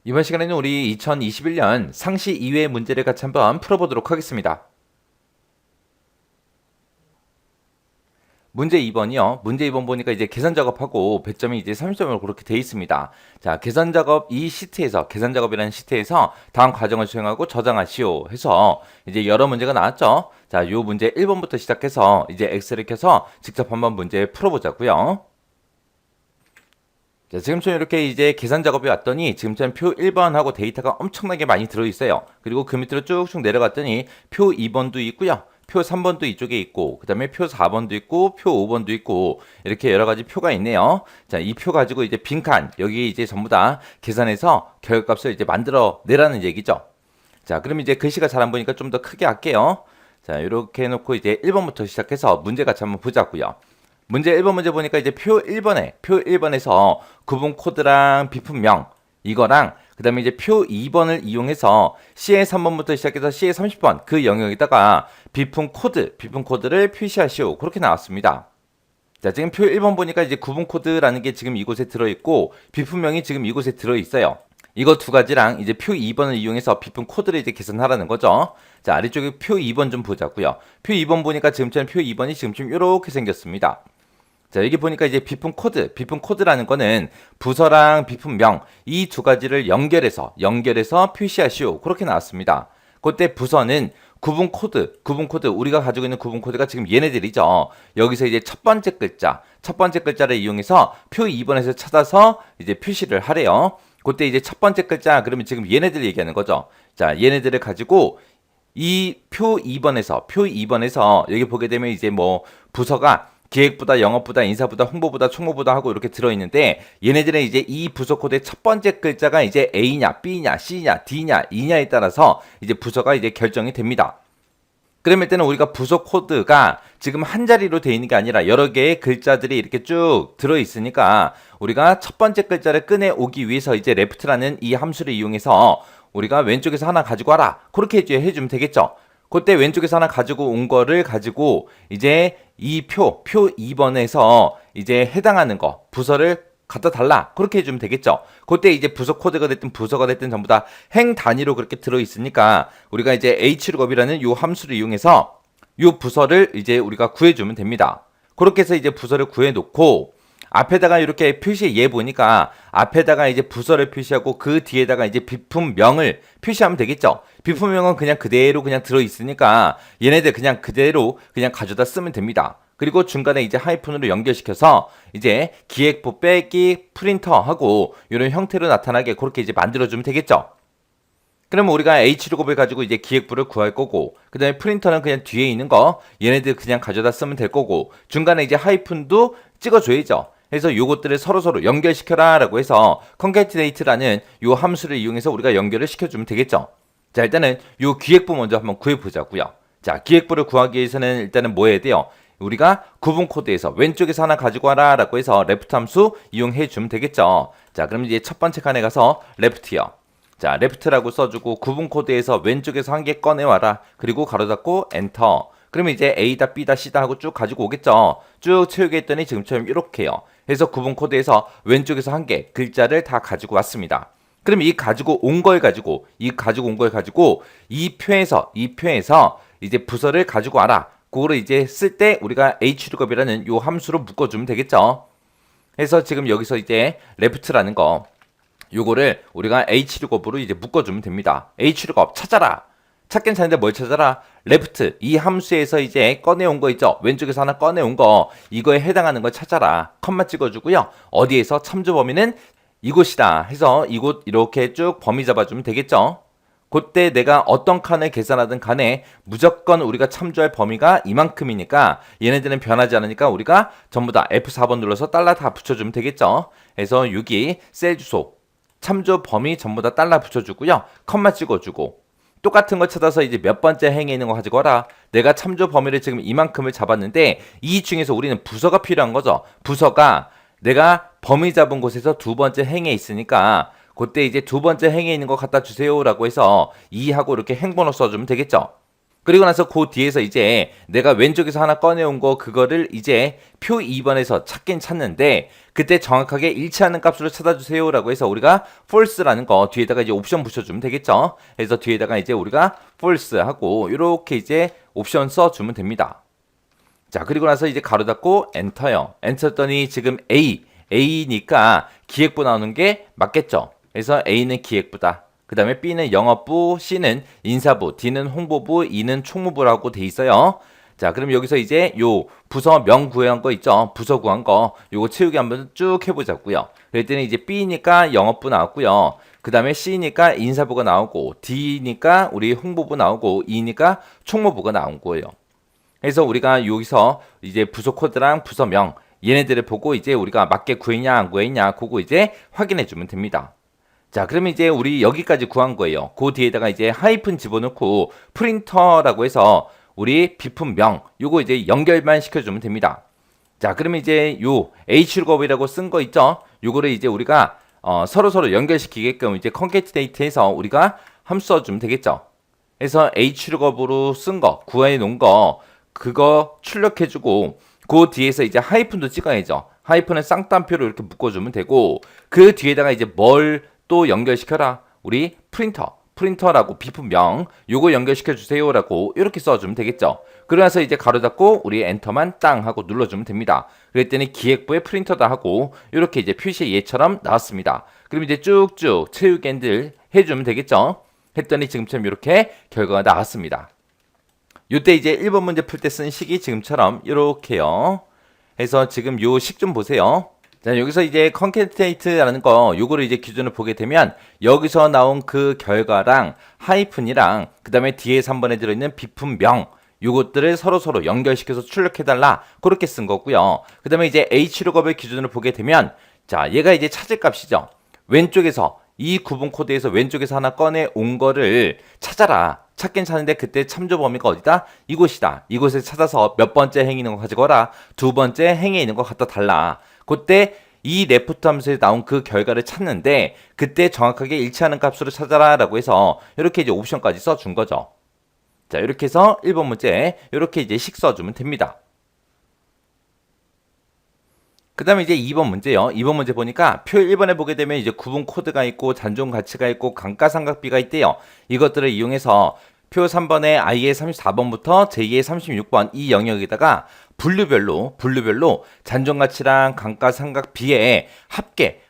이번 시간에는 우리 2021년 상시 이외의 문제를 같이 한번 풀어보도록 하겠습니다. 문제 2번이요. 문제 2번 보니까 이제 계산 작업하고 배점이 이제 30점으로 그렇게 돼 있습니다. 자, 계산 작업 이 시트에서 계산 작업이라는 시트에서 다음 과정을 수행하고 저장하시오 해서 이제 여러 문제가 나왔죠. 자, 요 문제 1번부터 시작해서 이제 엑셀을 켜서 직접 한번 문제 풀어보자고요. 자, 지금처럼 이렇게 이제 계산 작업이 왔더니 지금처럼 표 1번하고 데이터가 엄청나게 많이 들어있어요. 그리고 그 밑으로 쭉쭉 내려갔더니 표 2번도 있고요. 표 3번도 이쪽에 있고, 그 다음에 표 4번도 있고, 표 5번도 있고, 이렇게 여러 가지 표가 있네요. 자, 이 표 가지고 이제 빈칸, 여기 이제 전부 다 계산해서 결과값을 이제 만들어 내라는 얘기죠. 자, 그럼 이제 글씨가 잘 안 보니까 좀 더 크게 할게요. 자, 이렇게 해놓고 이제 1번부터 시작해서 문제 같이 한번 보자고요. 문제 1번 문제 보니까 이제 표 1번에서 구분 코드랑 비품명 이거랑 그 다음에 이제 표 2번을 이용해서 C의 3번부터 시작해서 C의 30번 그 영역에다가 비품 코드를 표시하시오. 그렇게 나왔습니다. 자, 지금 표 1번 보니까 이제 구분 코드라는 게 지금 이곳에 들어있고 비품명이 지금 이곳에 들어있어요. 이거 두 가지랑 이제 표 2번을 이용해서 비품 코드를 이제 계산하라는 거죠. 자, 아래쪽에 표 2번 좀 보자고요. 표 2번 보니까 지금처럼 표 2번이 지금쯤 이렇게 생겼습니다. 자, 여기 보니까 이제 비품 코드라는 거는 부서랑 비품명 이 두 가지를 연결해서 표시하시오. 그렇게 나왔습니다. 그때 부서는 구분 코드, 우리가 가지고 있는 구분 코드가 지금 얘네들이죠. 여기서 이제 첫 번째 글자를 이용해서 표 2번에서 찾아서 이제 표시를 하래요. 그때 이제 첫 번째 글자, 그러면 지금 얘네들 얘기하는 거죠. 자, 얘네들을 가지고 이 표 2번에서 여기 보게 되면 이제 뭐 부서가 기획부다, 영업부다, 인사부다, 홍보부다, 총무부다 하고 이렇게 들어있는데 얘네들은 이제 이 부서 코드의 첫 번째 글자가 이제 A냐, B냐, C냐, D냐, E냐에 따라서 이제 부서가 이제 결정이 됩니다. 그러면 때는 우리가 부서 코드가 지금 한 자리로 되어 있는 게 아니라 여러 개의 글자들이 이렇게 쭉 들어있으니까 우리가 첫 번째 글자를 꺼내 오기 위해서 이제 left라는 이 함수를 이용해서 우리가 왼쪽에서 하나 가지고 와라. 그렇게 해주면 되겠죠. 그때 왼쪽에서 하나 가지고 온 거를 가지고 이제 이 표 2번에서 이제 해당하는 거, 부서를 갖다 달라. 그렇게 해주면 되겠죠. 그때 이제 부서 코드가 됐든 부서가 됐든 전부 다 행 단위로 그렇게 들어있으니까 우리가 이제 hlookup이라는 요 함수를 이용해서 요 부서를 이제 우리가 구해주면 됩니다. 그렇게 해서 이제 부서를 구해놓고 앞에다가 이렇게 표시 얘 보니까 앞에다가 이제 부서를 표시하고 그 뒤에다가 이제 비품명을 표시하면 되겠죠. 비품명은 그냥 그대로 그냥 들어있으니까 얘네들 그냥 그대로 그냥 가져다 쓰면 됩니다. 그리고 중간에 이제 하이픈으로 연결시켜서 이제 기획부 빼기 프린터 하고 이런 형태로 나타나게 그렇게 이제 만들어주면 되겠죠. 그러면 우리가 H로그를 가지고 이제 기획부를 구할 거고 그 다음에 프린터는 그냥 뒤에 있는 거 얘네들 그냥 가져다 쓰면 될 거고 중간에 이제 하이픈도 찍어줘야죠. 그래서 요것들을 서로 연결시켜라 라고 해서 concatenate라는 요 함수를 이용해서 우리가 연결을 시켜주면 되겠죠. 자, 일단은 요 기획부 먼저 한번 구해보자고요. 자, 기획부를 구하기 위해서는 일단은 뭐 해야 돼요? 우리가 구분 코드에서 왼쪽에서 하나 가지고 와라 라고 해서 left 함수 이용해 주면 되겠죠. 자, 그럼 이제 첫 번째 칸에 가서 left요. 자, left라고 써주고 구분 코드에서 왼쪽에서 한 개 꺼내와라. 그리고 가로 닫고 엔터. 그러면 이제 A다, B다, C다 하고 쭉 가지고 오겠죠. 쭉 채우게 했더니 지금처럼 이렇게요. 해서 구분 코드에서 왼쪽에서 한 개 글자를 다 가지고 왔습니다. 그럼 이 가지고 온 걸 가지고 이 표에서 이제 부서를 가지고 와라. 그거를 이제 쓸 때 우리가 hlookup이라는 요 함수로 묶어주면 되겠죠. 해서 지금 여기서 이제 left라는 거 요거를 우리가 hlookup으로 이제 묶어주면 됩니다. hlookup 찾아라. 찾긴 찾는데 뭘 찾아라? left 이 함수에서 이제 꺼내온 거 있죠. 왼쪽에서 하나 꺼내온 거 이거에 해당하는 걸 찾아라. 컴마 찍어주고요. 어디에서 참조 범위는 이곳이다 해서 이곳 이렇게 쭉 범위 잡아주면 되겠죠. 그때 내가 어떤 칸을 계산하든 간에 무조건 우리가 참조할 범위가 이만큼이니까 얘네들은 변하지 않으니까 우리가 전부 다 F4번 눌러서 달러 다 붙여주면 되겠죠. 그래서 여기 셀 주소 참조 범위 전부 다 달러 붙여주고요. 컴마 찍어주고 똑같은 거 찾아서 이제 몇 번째 행에 있는 거 가지고 와라. 내가 참조 범위를 지금 이만큼을 잡았는데 이 중에서 우리는 부서가 필요한 거죠. 부서가 내가 범위 잡은 곳에서 두 번째 행에 있으니까 그때 이제 두 번째 행에 있는 거 갖다 주세요 라고 해서 2하고 이렇게 행번호 써주면 되겠죠. 그리고 나서 그 뒤에서 이제 내가 왼쪽에서 하나 꺼내온 거 그거를 이제 표 2번에서 찾긴 찾는데 그때 정확하게 일치하는 값으로 찾아주세요라고 해서 우리가 false라는 거 뒤에다가 이제 옵션 붙여주면 되겠죠. 그래서 뒤에다가 이제 우리가 false 하고 이렇게 이제 옵션 써주면 됩니다. 자, 그리고 나서 이제 가로 닫고 엔터요. 엔터 했더니 지금 A니까 기획부 나오는 게 맞겠죠. 그래서 A는 기획부다. 그 다음에 B는 영업부, C는 인사부, D는 홍보부, E는 총무부라고 돼 있어요. 자, 그럼 여기서 이제 요 부서명 구한 거 있죠? 부서 구한 거 요거 채우기 한번 쭉 해보자고요. 그랬더니 이제 B니까 영업부 나왔고요. 그 다음에 C니까 인사부가 나오고 D니까 우리 홍보부 나오고 E니까 총무부가 나온 거예요. 그래서 우리가 여기서 이제 부서 코드랑 부서명 얘네들을 보고 이제 우리가 맞게 구했냐 안 구했냐 그거 이제 확인해 주면 됩니다. 자, 그러면 이제 우리 여기까지 구한 거예요. 그 뒤에다가 이제 하이픈 집어넣고 프린터라고 해서 우리 비품명 요거 이제 연결만 시켜주면 됩니다. 자, 그러면 이제 요 H룩업이라고 쓴 거 있죠? 요거를 이제 우리가 서로 연결시키게끔 이제 컨캐티네이트해서 우리가 함수 써주면 되겠죠. 그래서 H룩업으로 쓴 거 구해 놓은 거 그거 출력해주고 그 뒤에서 이제 하이픈도 찍어야죠. 하이픈은 쌍따옴표로 이렇게 묶어주면 되고 그 뒤에다가 이제 뭘 또 연결시켜라. 우리 프린터라고 비품명 요거 연결시켜 주세요라고 이렇게 써주면 되겠죠. 그러면서 이제 가로 닫고 우리 엔터만 땅 하고 눌러주면 됩니다. 그랬더니 기획부의 프린터다 하고 이렇게 이제 표시 얘처럼 나왔습니다. 그럼 이제 쭉쭉 채우기 앤들 해주면 되겠죠. 했더니 지금처럼 이렇게 결과가 나왔습니다. 요때 이제 1번 문제 풀 때 쓴 식이 지금처럼 이렇게요. 해서 지금 요 식 좀 보세요. 자, 여기서 이제 컨캐티네이트라는 거 요거를 이제 기준을 보게 되면 여기서 나온 그 결과랑 하이픈이랑 그 다음에 뒤에 3번에 들어있는 비품명 요것들을 서로 연결시켜서 출력해달라 그렇게 쓴 거고요. 그 다음에 이제 H룩업의 기준을 보게 되면 자, 얘가 이제 찾을 값이죠. 왼쪽에서 이 구분 코드에서 왼쪽에서 하나 꺼내 온 거를 찾아라. 찾긴 찾는데 그때 참조 범위가 어디다? 이곳이다. 이곳에 찾아서 몇 번째 행에 있는 거 가지고 와라. 두 번째 행에 있는 거 갖다 달라. 그때 이 레프트 함수에 나온 그 결과를 찾는데 그때 정확하게 일치하는 값으로 찾아라 라고 해서 이렇게 이제 옵션까지 써준 거죠. 자, 이렇게 해서 1번 문제 이렇게 이제 식 써주면 됩니다. 그 다음에 이제 2번 문제요. 2번 문제 보니까 표 1번에 보게 되면 이제 구분 코드가 있고 잔존 가치가 있고 감가상각비가 있대요. 이것들을 이용해서 표 3번에 I의 34번부터 J의 36번 이 영역에다가 분류별로 잔존가치랑 감가상각비의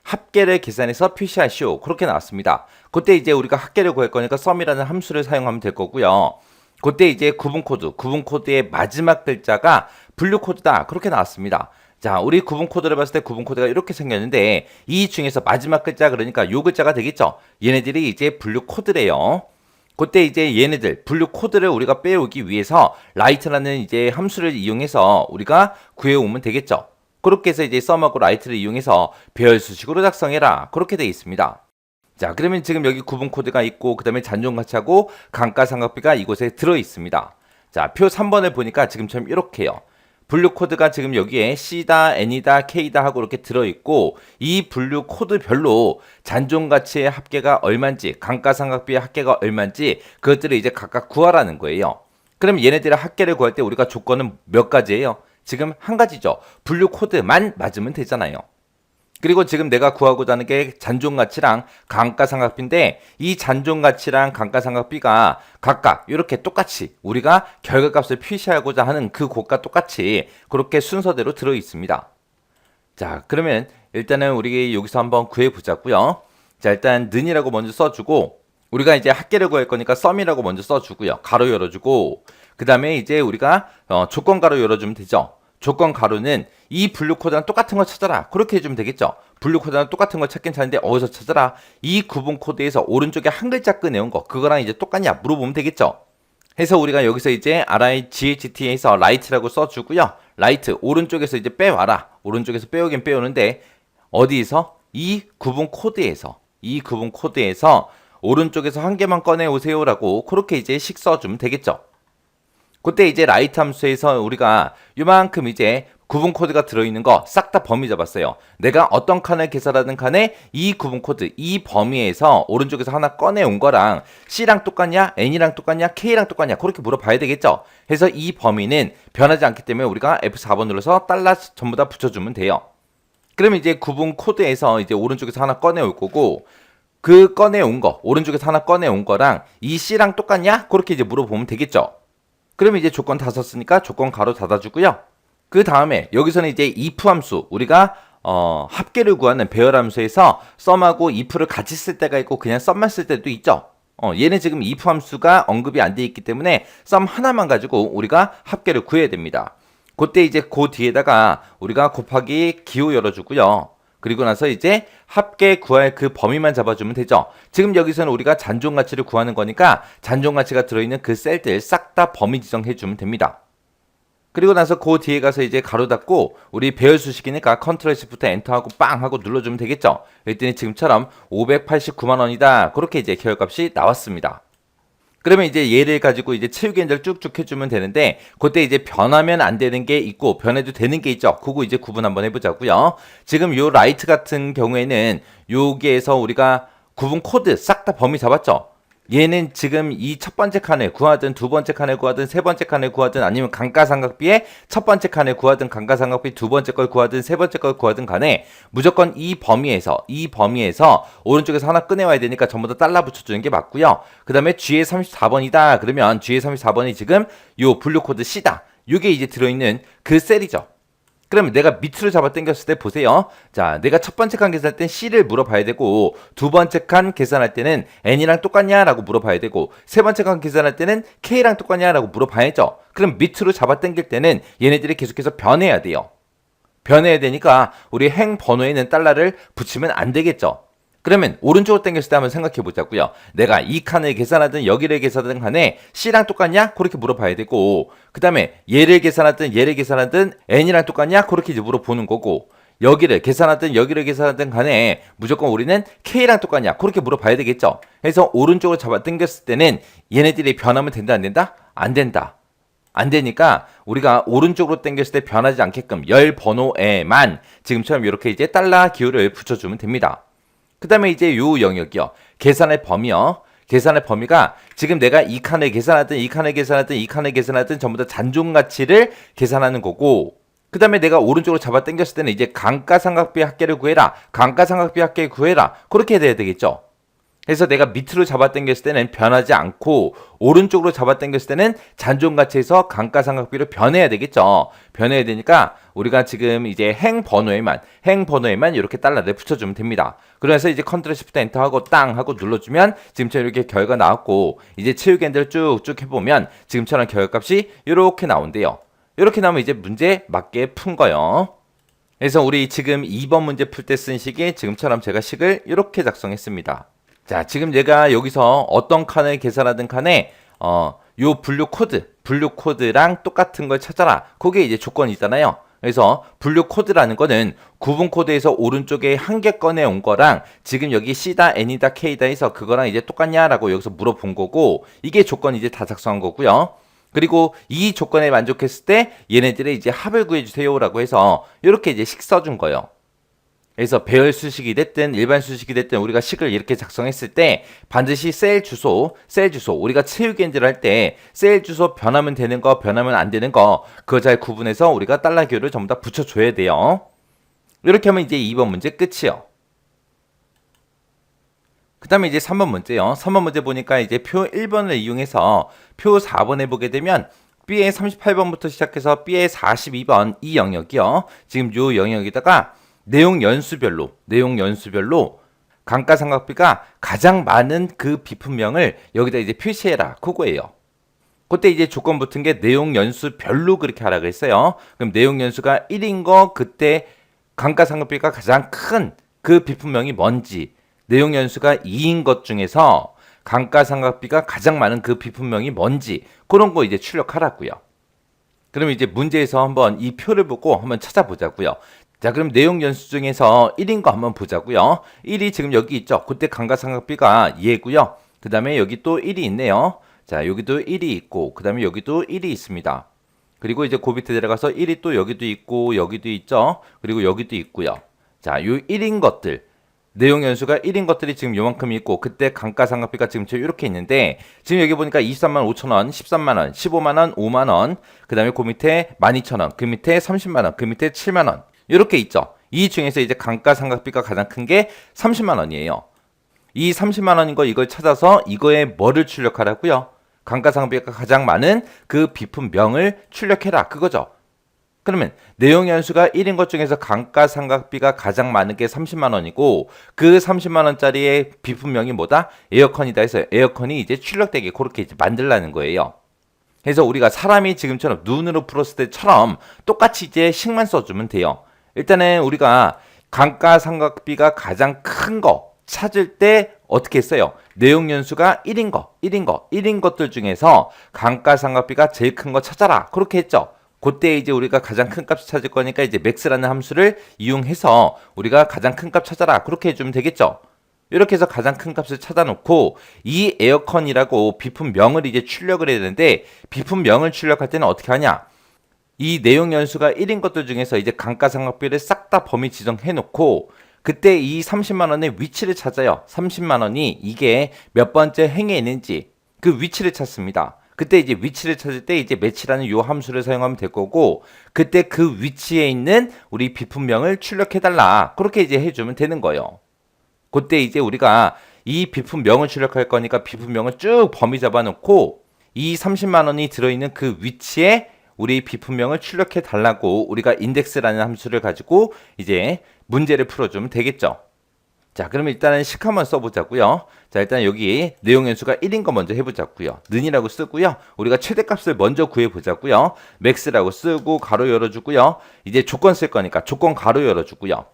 합계를 계산해서 표시하시오. 그렇게 나왔습니다. 그때 이제 우리가 합계를 구할 거니까 sum이라는 함수를 사용하면 될 거고요. 그때 이제 구분 코드의 마지막 글자가 분류 코드다. 그렇게 나왔습니다. 자, 우리 구분 코드를 봤을 때 구분 코드가 이렇게 생겼는데 이 중에서 마지막 글자 그러니까 요 글자가 되겠죠. 얘네들이 이제 분류 코드래요. 그때 이제 얘네들 분류 코드를 우리가 빼오기 위해서 write라는 이제 함수를 이용해서 우리가 구해오면 되겠죠. 그렇게 해서 이제 sum하고 write를 이용해서 배열 수식으로 작성해라. 그렇게 되어 있습니다. 자, 그러면 지금 여기 구분 코드가 있고 그 다음에 잔존가치하고 감가상각비가 이곳에 들어 있습니다. 자, 표 3번을 보니까 지금처럼 이렇게요. 분류 코드가 지금 여기에 C다, N이다, K다 하고 이렇게 들어있고 이 분류 코드별로 잔존가치의 합계가 얼만지 감가상각비의 합계가 얼만지 그것들을 이제 각각 구하라는 거예요. 그럼 얘네들의 합계를 구할 때 우리가 조건은 몇 가지예요? 지금 한 가지죠. 분류 코드만 맞으면 되잖아요. 그리고 지금 내가 구하고자 하는 게 잔존가치랑 감가상각비인데 이 잔존가치랑 감가상각비가 각각 이렇게 똑같이 우리가 결과값을 표시하고자 하는 그 곱과 똑같이 그렇게 순서대로 들어 있습니다. 자, 그러면 일단은 우리 여기서 한번 구해 보자고요. 자, 일단 는이라고 먼저 써주고 우리가 이제 합계를 구할 거니까 sum이라고 먼저 써주고요. 가로 열어주고 그 다음에 이제 우리가 조건 가로 열어주면 되죠. 조건 가로는 이 분류 코드랑 똑같은 걸 찾아라. 그렇게 해주면 되겠죠. 분류 코드랑 똑같은 걸 찾긴 찾는데 어디서 찾아라? 이 구분 코드에서 오른쪽에 한 글자 꺼내온 거 그거랑 이제 똑같냐 물어보면 되겠죠. 해서 우리가 여기서 이제 RIGHT에서 write라고 써주고요. write 오른쪽에서 이제 빼와라. 오른쪽에서 빼오긴 빼오는데 어디에서? 이 구분 코드에서 오른쪽에서 한 개만 꺼내 오세요라고 그렇게 이제 식 써주면 되겠죠. 그때 이제 라이트 함수에서 우리가 요만큼 이제 구분 코드가 들어있는 거 싹 다 범위 잡았어요. 내가 어떤 칸을 계산하든 간에 이 구분 코드, 이 범위에서 오른쪽에서 하나 꺼내온 거랑 C랑 똑같냐, N이랑 똑같냐, K랑 똑같냐 그렇게 물어봐야 되겠죠. 그래서 이 범위는 변하지 않기 때문에 우리가 F4번 눌러서 달러 전부 다 붙여주면 돼요. 그러면 이제 구분 코드에서 이제 오른쪽에서 하나 꺼내올 거고 그 꺼내온 거, 오른쪽에서 하나 꺼내온 거랑 이 C랑 똑같냐? 그렇게 이제 물어보면 되겠죠. 그러면 이제 조건 다 썼으니까 조건 가로 닫아주고요. 그 다음에 여기서는 이제 if 함수, 우리가 합계를 구하는 배열 함수에서 썸하고 if를 같이 쓸 때가 있고 그냥 썸만 쓸 때도 있죠. 얘는 지금 if 함수가 언급이 안 돼 있기 때문에 썸 하나만 가지고 우리가 합계를 구해야 됩니다. 그때 이제 그 뒤에다가 우리가 곱하기 기호 열어주고요. 그리고 나서 이제 합계 구할 그 범위만 잡아주면 되죠. 지금 여기서는 우리가 잔존 가치를 구하는 거니까 잔존 가치가 들어있는 그 셀들 싹 다 범위 지정해주면 됩니다. 그리고 나서 그 뒤에 가서 이제 가로 닫고 우리 배열 수식이니까 컨트롤 시프트 엔터하고 빵 하고 눌러주면 되겠죠. 그랬더니 지금처럼 589만 원이다. 그렇게 이제 계열값이 나왔습니다. 그러면 이제 얘를 가지고 이제 채우기 엔저를 쭉쭉 해주면 되는데 그때 이제 변하면 안 되는 게 있고 변해도 되는 게 있죠. 그거 이제 구분 한번 해보자고요. 지금 요 라이트 같은 경우에는 여기에서 우리가 구분 코드 싹 다 범위 잡았죠. 얘는 지금 이 첫 번째 칸을 구하든 두 번째 칸을 구하든 세 번째 칸을 구하든 아니면 감가상각비의 첫 번째 칸을 구하든 감가상각비 두 번째 걸 구하든 세 번째 걸 구하든 간에 무조건 이 범위에서 오른쪽에서 하나 꺼내와야 되니까 전부 다 달러 붙여주는 게 맞고요. 그 다음에 G에 34번이다. 그러면 G에 34번이 지금 요 분류 코드 C다. 요게 이제 들어있는 그 셀이죠. 그러면 내가 밑으로 잡아 당겼을 때 보세요. 자, 내가 첫 번째 칸 계산할 땐 C를 물어봐야 되고 두 번째 칸 계산할 때는 N이랑 똑같냐라고 물어봐야 되고 세 번째 칸 계산할 때는 K랑 똑같냐라고 물어봐야죠. 그럼 밑으로 잡아 당길 때는 얘네들이 계속해서 변해야 돼요. 변해야 되니까 우리 행 번호에는 달러를 붙이면 안 되겠죠. 그러면 오른쪽으로 당겼을 때 한번 생각해 보자고요. 내가 이 칸을 계산하든 여기를 계산하든 간에 C랑 똑같냐? 그렇게 물어봐야 되고 그 다음에 얘를 계산하든 N이랑 똑같냐? 그렇게 이제 물어보는 거고 여기를 계산하든 간에 무조건 우리는 K랑 똑같냐? 그렇게 물어봐야 되겠죠. 그래서 오른쪽으로 잡아 당겼을 때는 얘네들이 변하면 된다 안 된다? 안 된다. 안 되니까 우리가 오른쪽으로 당겼을 때 변하지 않게끔 열 번호에만 지금처럼 이렇게 이제 달러 기호를 붙여주면 됩니다. 그 다음에 이제 요 영역이요. 계산의 범위요. 계산의 범위가 지금 내가 이 칸을 계산하든 전부 다 잔존 가치를 계산하는 거고 그 다음에 내가 오른쪽으로 잡아 당겼을 때는 이제 감가상각비 합계를 구해라. 그렇게 돼야 되겠죠. 그래서 내가 밑으로 잡아 당겼을 때는 변하지 않고 오른쪽으로 잡아 당겼을 때는 잔존 가치에서 감가상각비로 변해야 되겠죠. 변해야 되니까 우리가 지금 이제 행 번호에만 이렇게 달러를 붙여주면 됩니다. 그래서 이제 컨트롤 시프트 엔터 하고 땅 하고 눌러주면 지금처럼 이렇게 결과 나왔고 이제 채우기 엔터를 쭉쭉 해보면 지금처럼 결과값이 이렇게 나온대요. 이렇게 나오면 이제 문제 맞게 푼 거예요. 그래서 우리 지금 2번 문제 풀 때 쓴 식이 지금처럼 제가 식을 이렇게 작성했습니다. 자, 지금 얘가 여기서 어떤 칸을 계산하든 칸에 요 분류 코드랑 똑같은 걸 찾아라. 그게 이제 조건이 있잖아요. 그래서 분류 코드라는 거는 구분 코드에서 오른쪽에 한 개 꺼내온 거랑 지금 여기 C다, N이다, K다 해서 그거랑 이제 똑같냐라고 여기서 물어본 거고 이게 조건이 이제 다 작성한 거고요. 그리고 이 조건에 만족했을 때 얘네들의 이제 합을 구해주세요라고 해서 이렇게 이제 식 써준 거예요. 그래서 배열 수식이 됐든 일반 수식이 됐든 우리가 식을 이렇게 작성했을 때 반드시 셀 주소 우리가 채우기 엔지를 할 때 셀 주소 변하면 되는 거 변하면 안 되는 거 그거 잘 구분해서 우리가 달러 기호를 전부 다 붙여줘야 돼요. 이렇게 하면 이제 2번 문제 끝이요. 그 다음에 이제 3번 문제요. 3번 문제 보니까 이제 표 1번을 이용해서 표 4번 해보게 되면 B의 38번부터 시작해서 B의 42번 이 영역이요. 지금 요 영역에다가 내용 연수별로 감가상각비가 가장 많은 그 비품명을 여기다 이제 표시해라. 그거예요. 그때 이제 조건 붙은 게 내용 연수별로 그렇게 하라 그랬어요. 그럼 내용 연수가 1인 거 그때 감가상각비가 가장 큰 그 비품명이 뭔지 내용 연수가 2인 것 중에서 감가상각비가 가장 많은 그 비품명이 뭔지 그런 거 이제 출력하라고요. 그럼 이제 문제에서 한번 이 표를 보고 한번 찾아보자고요. 자, 그럼 내용 연수 중에서 1인 거 한번 보자고요. 1이 지금 여기 있죠. 그때 감가상각비가 얘고요. 그 다음에 여기 또 1이 있네요. 자, 여기도 1이 있고 그 다음에 여기도 1이 있습니다. 그리고 이제 그 밑에 내려가서 1이 또 여기도 있고 여기도 있죠. 그리고 여기도 있고요. 자, 요 1인 것들, 내용 연수가 1인 것들이 지금 요만큼 있고 그때 감가상각비가 지금 이렇게 있는데 지금 여기 보니까 23만 5천 원, 13만 원, 15만 원, 5만 원, 그 다음에 그 밑에 12,000원, 그 밑에 30만 원, 그 밑에 7만 원 이렇게 있죠. 이 중에서 이제 감가상각비가 가장 큰 게 30만 원이에요. 이 30만 원인 거 이걸 찾아서 이거에 뭐를 출력하라고요? 감가상각비가 가장 많은 그 비품명을 출력해라 그거죠. 그러면 내용 연수가 1인 것 중에서 감가상각비가 가장 많은 게 30만 원이고 그 30만 원짜리의 비품명이 뭐다? 에어컨이다 해서 에어컨이 이제 출력되게 그렇게 이제 만들라는 거예요. 그래서 우리가 사람이 지금처럼 눈으로 풀었을 때처럼 똑같이 이제 식만 써주면 돼요. 일단은 우리가 감가상각비가 가장 큰 거 찾을 때 어떻게 했어요? 내용 연수가 1인 것들 중에서 감가상각비가 제일 큰 거 찾아라. 그렇게 했죠. 그때 이제 우리가 가장 큰 값을 찾을 거니까 이제 max라는 함수를 이용해서 우리가 가장 큰 값 찾아라. 그렇게 해주면 되겠죠. 이렇게 해서 가장 큰 값을 찾아놓고 이 에어컨이라고 비품명을 이제 출력을 해야 되는데 비품명을 출력할 때는 어떻게 하냐? 이 내용 연수가 1인 것들 중에서 이제 감가상각비를 싹 다 범위 지정해 놓고 그때 이 30만 원의 위치를 찾아요. 30만 원이 이게 몇 번째 행에 있는지 그 위치를 찾습니다. 그때 이제 위치를 찾을 때 이제 매치라는 요 함수를 사용하면 될 거고 그때 그 위치에 있는 우리 비품명을 출력해 달라. 그렇게 이제 해주면 되는 거예요. 그때 이제 우리가 이 비품명을 출력할 거니까 비품명을 쭉 범위 잡아놓고 이 30만 원이 들어있는 그 위치에 우리 비품명을 출력해 달라고 우리가 인덱스라는 함수를 가지고 이제 문제를 풀어주면 되겠죠. 자, 그러면 일단은 식 한번 써보자고요. 자, 일단 여기 내용 연수가 1인 거 먼저 해보자고요. 는이라고 쓰고요. 우리가 최대값을 먼저 구해보자고요. max라고 쓰고 가로 열어주고요. 이제 조건 쓸 거니까 조건 가로 열어주고요.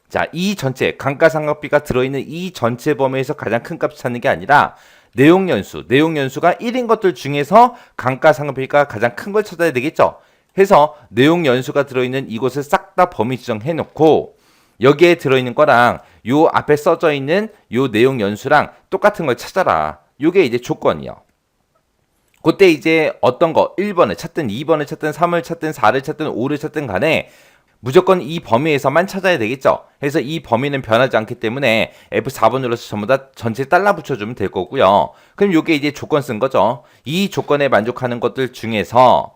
자, 이 전체 감가상각비가 들어있는 이 전체 범위에서 가장 큰 값을 찾는 게 아니라 내용 연수가 1인 것들 중에서 감가상각비가 가장 큰 걸 찾아야 되겠죠. 해서 내용 연수가 들어있는 이곳을 싹 다 범위 지정해 놓고 여기에 들어있는 거랑 요 앞에 써져 있는 요 내용 연수랑 똑같은 걸 찾아라. 요게 이제 조건이요. 그때 이제 어떤 거 1번을 찾든 2번을 찾든 3을 찾든 4를 찾든 5를 찾든 간에 무조건 이 범위에서만 찾아야 되겠죠. 그래서 이 범위는 변하지 않기 때문에 F4번 눌러서 전부 다 전체 달라 붙여주면 될 거고요. 그럼 요게 이제 조건 쓴 거죠. 이 조건에 만족하는 것들 중에서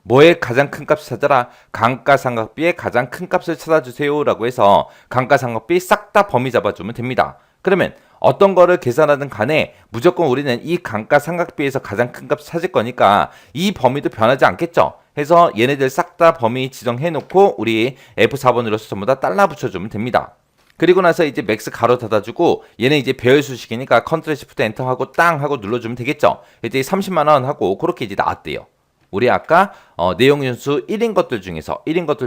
뭐의 가장 큰 값을 찾아라? 감가상각비의 가장 큰 값을 찾아주세요 라고 해서 감가상각비 싹 다 범위 잡아주면 됩니다. 그러면 어떤 거를 계산하든 간에 무조건 우리는 이 감가상각비에서 가장 큰 값을 찾을 거니까 이 범위도 변하지 않겠죠. 해서 얘네들 싹 다 범위 지정해 놓고 우리 F4번으로서 전부 다 달라 붙여주면 됩니다. 그리고 나서 이제 맥스 가로 닫아주고 얘는 이제 배열 수식이니까 컨트롤 시프트 엔터 하고 땅 하고 눌러주면 되겠죠. 이제 30만 원 하고 그렇게 이제 나왔대요. 우리 아까 내용 연수 1인 것들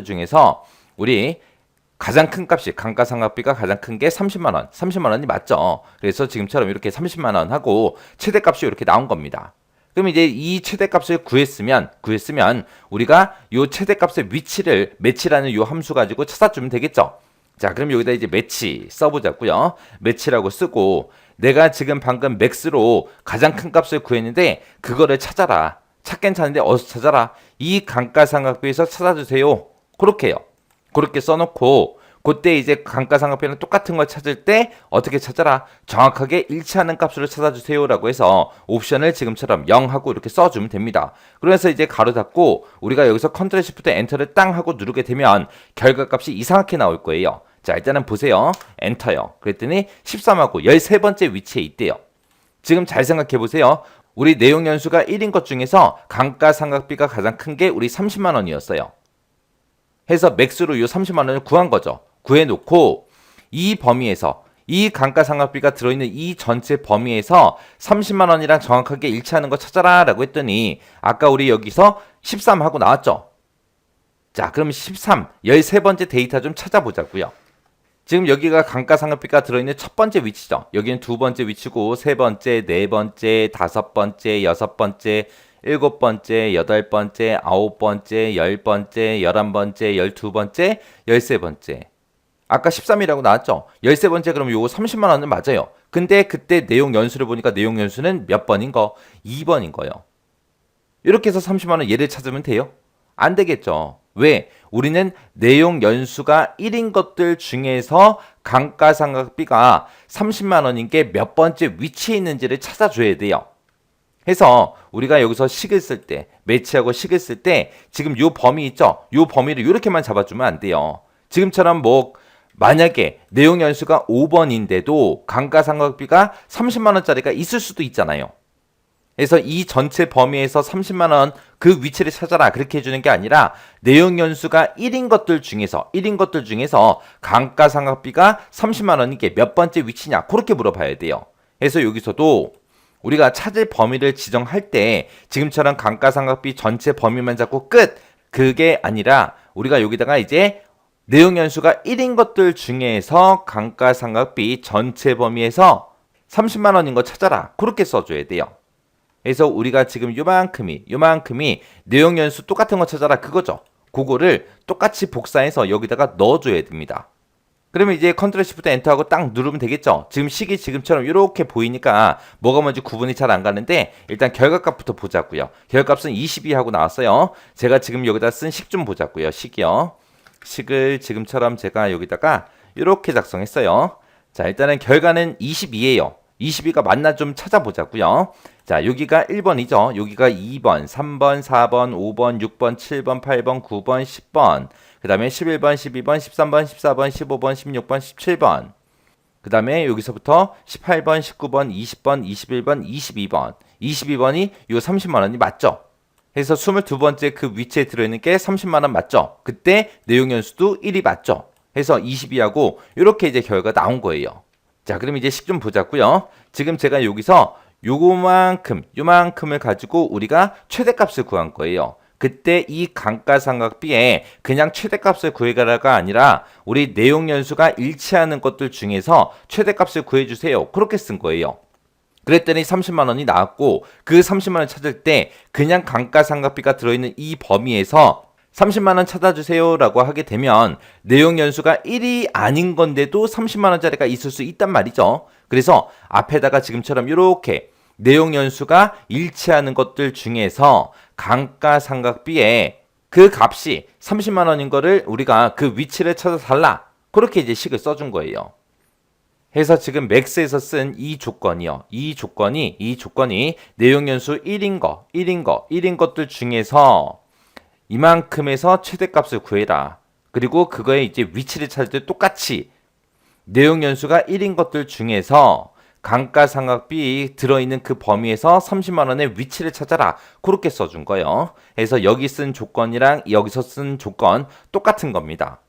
중에서 우리 가장 큰 값이 감가상각비가 가장 큰 게 30만 원이 맞죠. 그래서 지금처럼 이렇게 30만 원 하고 최대값이 이렇게 나온 겁니다. 그럼 이제 이 최대값을 구했으면 우리가 요 최대값의 위치를 매치라는 요 함수 가지고 찾아주면 되겠죠. 자, 그럼 여기다 이제 매치 써보자고요. 매치라고 쓰고 내가 지금 방금 맥스로 가장 큰 값을 구했는데 그거를 찾아라. 찾긴 찾는데 어디서 찾아라. 이 감가상각비에서 찾아주세요. 그렇게요. 그렇게 써놓고 그때 이제 감가상각비랑 똑같은 걸 찾을 때 어떻게 찾아라. 정확하게 일치하는 값으로 찾아주세요 라고 해서 옵션을 지금처럼 0하고 이렇게 써주면 됩니다. 그래서 이제 가로 닫고 우리가 여기서 컨트롤 시프트 엔터를 땅 하고 누르게 되면 결과값이 이상하게 나올 거예요. 자, 일단은 보세요. 엔터요. 그랬더니 13하고 13번째 위치에 있대요. 지금 잘 생각해 보세요. 우리 내용 연수가 1인 것 중에서 감가상각비가 가장 큰 게 우리 30만 원이었어요. 해서 맥스로 이 30만 원을 구한 거죠. 구해놓고 이 범위에서 이 감가상각비가 들어있는 이 전체 범위에서 30만 원이랑 정확하게 일치하는 거 찾아라 라고 했더니 아까 우리 여기서 13하고 나왔죠. 자, 그럼 13, 13번째 데이터 좀 찾아보자고요. 지금 여기가 감가상각비가 들어있는 첫 번째 위치죠. 여기는 두 번째 위치고 세 번째, 네 번째, 다섯 번째, 여섯 번째, 일곱 번째, 여덟 번째, 아홉 번째, 열 번째, 11번째, 12번째, 13번째. 아까 13이라고 나왔죠? 13번째 그럼 요거 30만 원은 맞아요. 근데 그때 내용 연수를 보니까 내용 연수는 몇 번인 거? 2번인 거예요. 이렇게 해서 30만 원 얘를 찾으면 돼요? 안 되겠죠. 왜? 우리는 내용 연수가 1인 것들 중에서 감가상각비가 30만 원인 게 몇 번째 위치에 있는지를 찾아줘야 돼요. 해서 우리가 여기서 식을 쓸 때, 매치하고 식을 쓸 때 지금 요 범위 있죠? 요 범위를 이렇게만 잡아주면 안 돼요. 지금처럼 뭐 만약에 내용 연수가 5번인데도 감가상각비가 30만 원짜리가 있을 수도 있잖아요. 그래서 이 전체 범위에서 30만 원 그 위치를 찾아라 그렇게 해주는 게 아니라 내용 연수가 1인 것들 중에서 감가상각비가 30만 원인 게 몇 번째 위치냐 그렇게 물어봐야 돼요. 그래서 여기서도 우리가 찾을 범위를 지정할 때 지금처럼 감가상각비 전체 범위만 잡고 끝 그게 아니라 우리가 여기다가 이제 내용 연수가 1인 것들 중에서 감가상각비 전체 범위에서 30만 원인 거 찾아라 그렇게 써줘야 돼요. 그래서 우리가 지금 요만큼이 내용 연수 똑같은 거 찾아라 그거죠. 그거를 똑같이 복사해서 여기다가 넣어줘야 됩니다. 그러면 이제 컨트롤 시프트 엔터하고 딱 누르면 되겠죠. 지금 식이 지금처럼 이렇게 보이니까 뭐가 뭔지 구분이 잘 안 가는데 일단 결과값부터 보자고요. 결과값은 22하고 나왔어요. 제가 지금 여기다 쓴 식 좀 보자고요. 식이요. 식을 지금처럼 제가 여기다가 이렇게 작성했어요. 자, 일단은 결과는 22예요. 22가 맞나 좀 찾아보자고요. 자, 여기가 1번이죠. 여기가 2번, 3번, 4번, 5번, 6번, 7번, 8번, 9번, 10번. 그 다음에 11번, 12번, 13번, 14번, 15번, 16번, 17번. 그 다음에 여기서부터 18번, 19번, 20번, 21번, 22번. 22번이 요 30만 원이 맞죠? 그래서 22번째 그 위치에 들어있는 게 30만 원 맞죠? 그때 내용 연수도 1이 맞죠? 해서 22하고 이렇게 이제 결과가 나온 거예요. 자, 그럼 이제 식 좀 보자고요. 지금 제가 여기서 요만큼을 가지고 우리가 최대값을 구한 거예요. 그때 이 감가상각비에 그냥 최대값을 구해가라가 아니라 우리 내용 연수가 일치하는 것들 중에서 최대값을 구해주세요. 그렇게 쓴 거예요. 그랬더니 30만 원이 나왔고 그 30만 원 찾을 때 그냥 감가상각비가 들어있는 이 범위에서 30만 원 찾아주세요 라고 하게 되면 내용 연수가 1이 아닌 건데도 30만 원짜리가 있을 수 있단 말이죠. 그래서 앞에다가 지금처럼 이렇게 내용 연수가 일치하는 것들 중에서 감가상각비에 그 값이 30만 원인 거를 우리가 그 위치를 찾아서 달라. 그렇게 이제 식을 써준 거예요. 해서 지금 맥스에서 쓴 이 조건이요. 이 조건이 내용 연수 1인 것들 중에서 이만큼에서 최대값을 구해라. 그리고 그거의 이제 위치를 찾을 때 똑같이 내용 연수가 1인 것들 중에서 감가상각비 들어있는 그 범위에서 30만 원의 위치를 찾아라. 그렇게 써준 거예요. 그래서 여기 쓴 조건이랑 여기서 쓴 조건 똑같은 겁니다.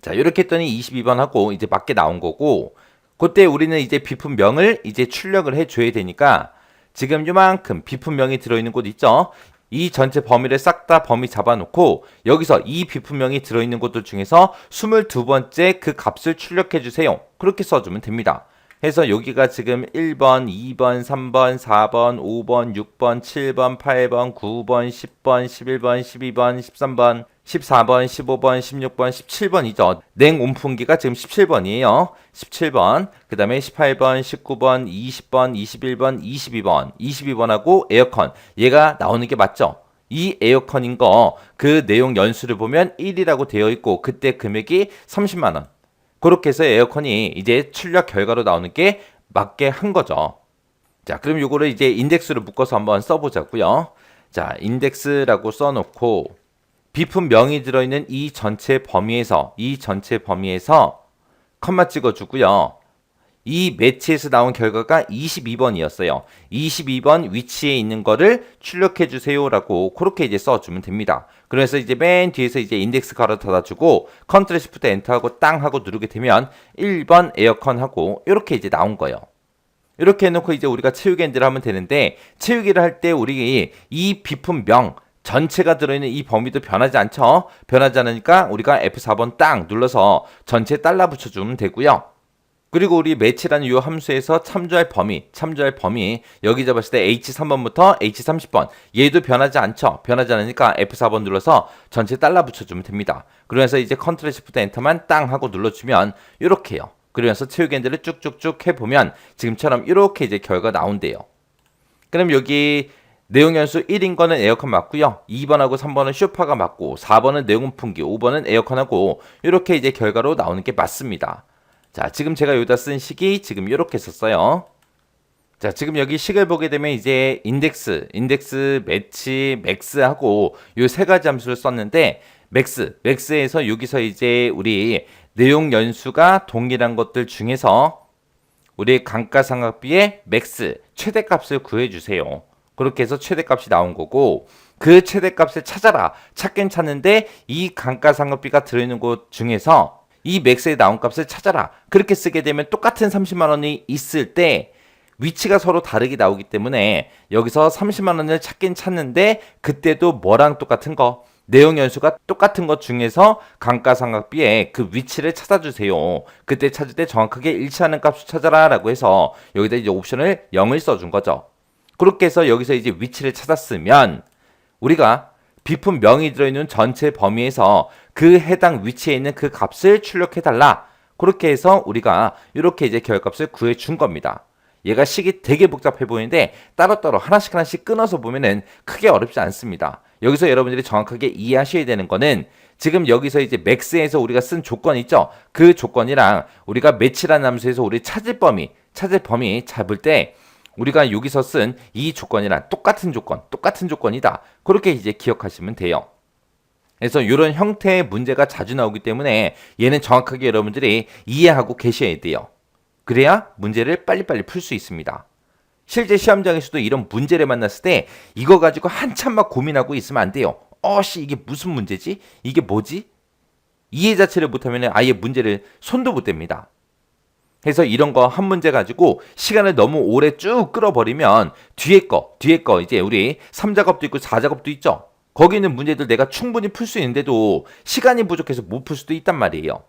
자, 이렇게 했더니 22번 하고 이제 맞게 나온 거고 그때 우리는 이제 비품명을 이제 출력을 해줘야 되니까 지금 요만큼 비품명이 들어있는 곳 있죠? 이 전체 범위를 싹 다 범위 잡아놓고 여기서 이 비품명이 들어있는 곳들 중에서 22번째 그 값을 출력해주세요. 그렇게 써주면 됩니다. 해서 여기가 지금 1번, 2번, 3번, 4번, 5번, 6번, 7번, 8번, 9번, 10번, 11번, 12번, 13번, 14번, 15번, 16번, 17번이죠. 냉온풍기가 지금 17번이에요. 17번, 그 다음에 18번, 19번, 20번, 21번, 22번, 22번하고 에어컨. 얘가 나오는 게 맞죠? 이 에어컨인 거 그 내용 연수를 보면 1이라고 되어 있고 그때 금액이 30만 원. 그렇게 해서 에어컨이 이제 출력 결과로 나오는 게 맞게 한 거죠. 자, 그럼 요거를 이제 인덱스로 묶어서 한번 써보자고요. 자, 인덱스라고 써놓고 비품명이 들어있는 이 전체 범위에서 컴마 찍어주고요. 이 매치에서 나온 결과가 22번이었어요. 22번 위치에 있는 거를 출력해주세요 라고 그렇게 이제 써주면 됩니다. 그래서 이제 맨 뒤에서 이제 인덱스 가로 닫아주고 컨트롤 시프트 엔터하고 땅 하고 누르게 되면 1번 에어컨 하고 이렇게 이제 나온 거예요. 이렇게 해놓고 이제 우리가 채우기 엔드를 하면 되는데 채우기를 할 때 우리 이 비품명 전체가 들어있는 이 범위도 변하지 않죠? 변하지 않으니까 우리가 F4번 딱 눌러서 전체 달라 붙여주면 되고요. 그리고 우리 매치라는 이 함수에서 참조할 범위 여기 잡았을 때 H3번부터 H30번 얘도 변하지 않죠? 변하지 않으니까 F4번 눌러서 전체 달라 붙여주면 됩니다. 그래서 이제 컨트롤 시프트 엔터만 땅 하고 눌러주면 이렇게요. 그러면서 채우기들을 쭉쭉쭉 해보면 지금처럼 이렇게 이제 결과가 나온대요. 그럼 여기 내용 연수 1인 거는 에어컨 맞고요. 2번하고 3번은 쇼파가 맞고 4번은 내용풍기, 5번은 에어컨하고 이렇게 이제 결과로 나오는 게 맞습니다. 자, 지금 제가 여기다 쓴 식이 지금 이렇게 썼어요. 자, 지금 여기 식을 보게 되면 이제 인덱스, 매치, 맥스하고 요 세 가지 함수를 썼는데 맥스에서 여기서 이제 우리 내용 연수가 동일한 것들 중에서 우리 감가상각비의 맥스, 최대값을 구해주세요. 그렇게 해서 최대값이 나온 거고 그 최대값을 찾아라. 찾긴 찾는데 이 감가상각비가 들어있는 곳 중에서 이 맥스에 나온 값을 찾아라. 그렇게 쓰게 되면 똑같은 30만 원이 있을 때 위치가 서로 다르게 나오기 때문에 여기서 30만 원을 찾긴 찾는데 그때도 뭐랑 똑같은 거? 내용 연수가 똑같은 것 중에서 감가상각비의 그 위치를 찾아주세요. 그때 찾을 때 정확하게 일치하는 값을 찾아라 라고 해서 여기다 이제 옵션을 0을 써준 거죠. 그렇게 해서 여기서 이제 위치를 찾았으면 우리가 비품 명이 들어있는 전체 범위에서 그 해당 위치에 있는 그 값을 출력해달라. 그렇게 해서 우리가 이렇게 이제 결값을 구해준 겁니다. 얘가 식이 되게 복잡해 보이는데 따로따로 하나씩 끊어서 보면은 크게 어렵지 않습니다. 여기서 여러분들이 정확하게 이해하셔야 되는 거는 지금 여기서 이제 맥스에서 우리가 쓴 조건 있죠? 그 조건이랑 우리가 매치라는 함수에서 우리 찾을 범위 잡을 때 우리가 여기서 쓴 이 조건이랑 똑같은 조건이다. 그렇게 이제 기억하시면 돼요. 그래서 이런 형태의 문제가 자주 나오기 때문에 얘는 정확하게 여러분들이 이해하고 계셔야 돼요. 그래야 문제를 빨리빨리 풀 수 있습니다. 실제 시험장에서도 이런 문제를 만났을 때 이거 가지고 한참 막 고민하고 있으면 안 돼요. 이게 무슨 문제지? 이게 뭐지? 이해 자체를 못하면 아예 문제를 손도 못 댑니다. 그래서 이런 거 한 문제 가지고 시간을 너무 오래 쭉 끌어버리면 뒤에 거 이제 우리 3작업도 있고 4작업도 있죠. 거기 있는 문제들 내가 충분히 풀 수 있는데도 시간이 부족해서 못 풀 수도 있단 말이에요.